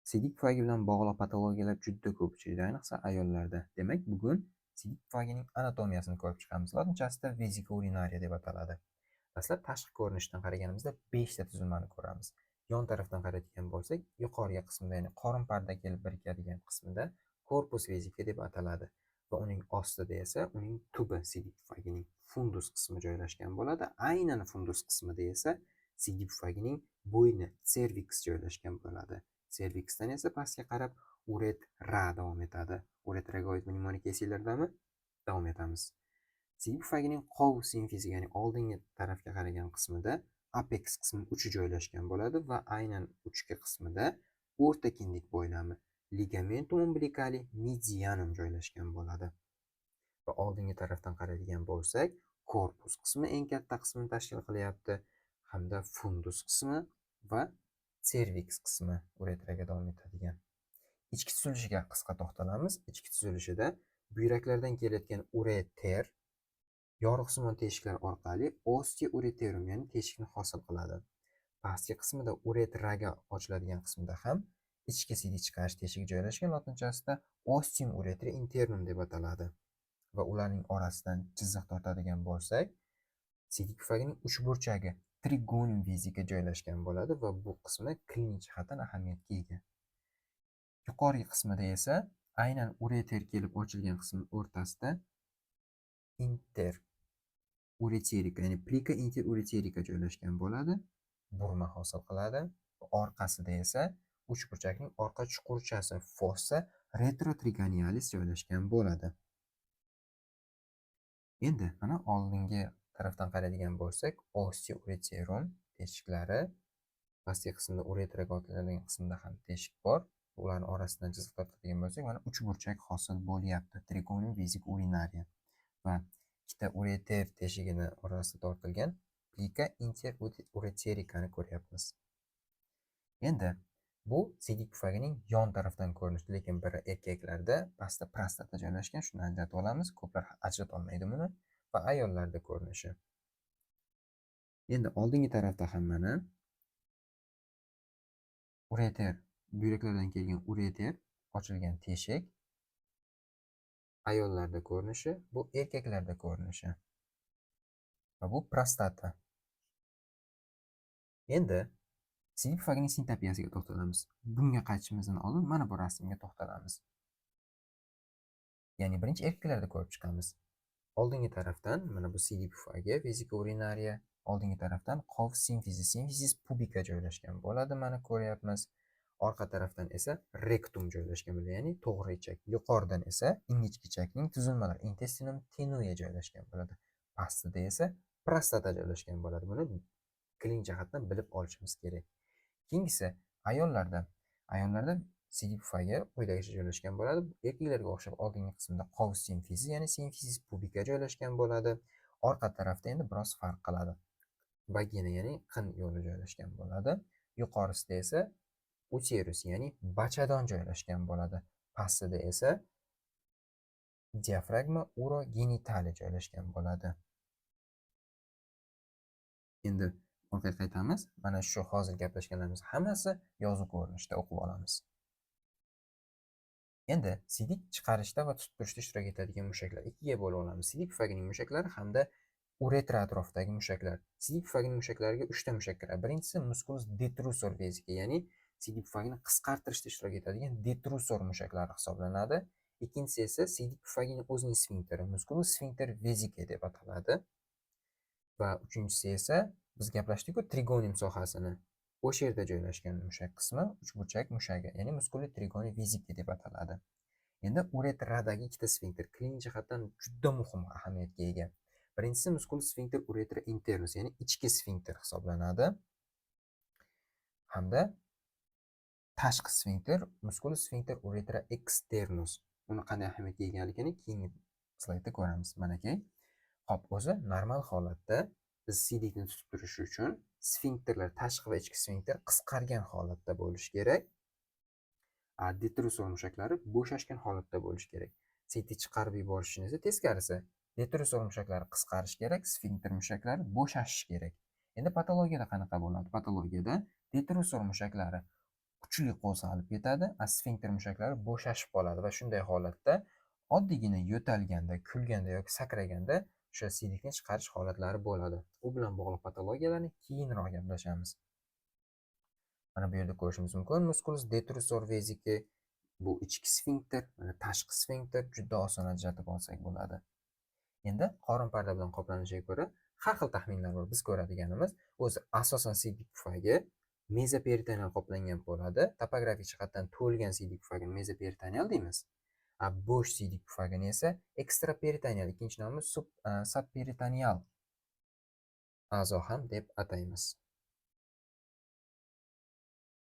Siydik pufagi bilan bog'liq patologiyalar juda ko'p uchraydi, ayniqsa ayollarda. Demak, bugun siydik pufagining anatomiyasini ko'rib chiqamiz. Latinchamizda vesika urinaria deb ataladi. Dastlab tashqi ko'rinishdan qaraganimizda 5 ta tuzilmani ko'ramiz. Yon tarafdan qaraydigan bo'lsak, yuqorgi qismida, ya'ni qorin parda kelib birikadigan qismida korpus vesika deb ataladi va uning ostida esa uning tubi siydik pufagining fundus qismi joylashgan bo'ladi. Aynan fundus qismida esa siydik pufagining bo'yni, serviks joylashgan bo'ladi. Serviksdan esa pastga qarab uretra davom etadi. Uretragoid pneumonik esinglardami? Davom etamiz. Siydik pufagining qov simfizi, ya'ni oldingi tarafga qaragan qismida apex qismi uchi joylashgan bo'ladi va aynan uchki qismida o'rta kindik bo'ylami ligamentum umbilicali medianum joylashgan bo'ladi. Va oldingi tarafdan qaraydigan bo'lsak, korpus qismi eng katta qismini tashkil qilyapti, hamda fundus qismi va serviks qismi uretraga davom etadigan. Ichki tuzilishiga qisqa to'xtalamiz. Ichki tuzilishida buyraklardan kelayotgan ureter yorug'simon teshiklar orqali ostioureterum, ya'ni teshikni hosil qiladi. Pastki qismida uretraga ochiladigan qismida ham ichki siydik chiqarish teshigi joylashgan. Latinchamizda ostium uretri internum deb ataladi. Va ularning orasidan chiziq tortadigan bo'lsak, siydik pufagining uchburchagi trigonium vesika joylashgan bo'ladi va bu qismi klinik jihatdan ahamiyatga ega. Yuqorgi qismida esa aynan ureter kelib ochilgan qism o'rtasida interureterika, ya'ni plika interureterika joylashgan bo'ladi. Burma hosil qiladi. Orqasida esa uchburchakning orqa chuqurchasi fossa retrotriganialis joylashgan bo'ladi. Endi mana oldingi tarafdan qaraydigan bo'lsak, ostioureterum teshiklari, pastki qismda uretraga otiladigan qismda ham teshik bor. Ularni orasidan chiziq tortadigan bo'lsak, mana uchburchak hosil bo'lyapti. Trigonium vesika urinaria va ikkita ureter teshigini orasida tortilgan plika interureterikani ko'ryapmiz. Endi bu siydik pufagining yon tarafdan ko'rinishi, lekin biri erkaklarda pastda prostata joylashgan, shuni ajratib olamiz. Ko'plar ajrata olmaydi buni va ayollarda ko'rinishi. Endi oldingi tarafda ham mana ureter, buyraklardan kelgan ureter, ochilgan teshik. Ayollarda ko'rinishi, bu erkaklarda ko'rinishi. Va bu prostata. Endi siydik pufagining sintopiyasiga to'xtalamiz. Bunga qaytishimizdan oldin mana bu rasmga to'xtalamiz. Ya'ni birinchi erkaklarda ko'rib chiqamiz. Oldingi tarafdan mana bu siydik pufagi, vesika urinaria, oldingi tarafdan qov simfizi, simfizis pubica joylashgan bo'ladi, mana ko'ryapmiz. Orqa tarafdan esa rektum joylashgan bo'ladi, ya'ni to'g'ri ichak. Yuqoridan esa ingichkichakning tuzilmalari, intestinum tenue joylashgan bo'ladi. Pastida esa prostata joylashgan bo'ladi. Buni klinik jihatdan bilib olishimiz kerak. Keyingisi ayollarda siydik pufagi quyidagicha joylashgan bo'ladi. Erkaklarga o'xshab oldingi qismda qov simfizi, ya'ni simfizis pubica joylashgan bo'ladi. Orqa tarafda endi biroz farq qiladi. Vagina, ya'ni qin yo'li joylashgan bo'ladi. Yuqorisida esa uterus, ya'ni bachadon joylashgan bo'ladi. Pastida esa diafragma urogenitali joylashgan bo'ladi. Endi orqaga qaytamiz. Mana shu hozir gaplashganlarimiz hammasi yozuv ko'rinishida o'qib olamiz. Endi siydik chiqarishda va tutib turishda ishtirok etadigan mushaklar ikkiga bo'lib olamiz. Siydik pufagining mushaklari hamda uretra atrofidagi mushaklar. Siydik pufagining mushaklariga 3 ta mushak kiradi. Birinchisi musculus detrusor vesika, ya'ni siydik pufagini qisqartirishda ishtirok etadigan detrusor mushaklari hisoblanadi. Ikkinchisi esa siydik pufagining o'zining sfinkteri, musculus sphincter vesika deb ataladi. Va uchinchisi esa biz gaplashdik-ku trigonium sohasini. O'sha yerda joylashgan mushak qismi uchburchak mushagi, ya'ni musculus trigonium vesika deb ataladi. Endi uretradagi ikkita sfinkter klinik jihatdan juda muhim ahamiyatga ega. Birinchisi musculus sphincter uretra internus, ya'ni ichki sfinkter hisoblanadi. Hamda tashqi sfinkter musculus sphincter uretra externus. Uni qanday ahamiyatga egaligini keyingi slaydda ko'ramiz. Manaki. Xo'p, o'zi normal holatda biz siydikni tutib turish uchun sfinkterlar, tashqi va ichki sfinkter qisqargan holatda bo'lishi kerak. Detrusor mushaklari bo'shashgan holatda bo'lishi kerak. Siydik chiqarib yuborish uchun esa teskarisi. Detrusor mushaklari qisqarish kerak, sfinkter mushaklari bo'shashi kerak. Endi patologiyada qanaqa bo'ladi? Patologiyada detrusor mushaklari kuchli qo'zg'alib ketadi, sfinkter mushaklari bo'shashib qoladi va shunday holatda oddiygina yo'talganda, kulganda yoki sakraganda o'sha siylikni chiqarish holatlari bo'ladi. U bilan bog'liq patologiyalarni keyinroq gaplashamiz. Mana bu yerda ko'rishimiz mumkin, musculus detrusor vesiki bu ichki sfinkter, mana tashqi sfinkter juda oson ajratib olsak bo'ladi. Endi qorin parda bilan qoplanishiga ko'ra har xil taxminlar bor. Biz ko'radiganimiz o'zi asosan siydik pufagi mezoperitonial qoplangan bo'ladi. Topografik jihatdan to'lgan siydik pufagini mezoperitonial deymiz. Bo'sh siydik pufagini esa ekstraperitonial, ikkinchi nomi subperitonial a'zo ham deb ataymiz.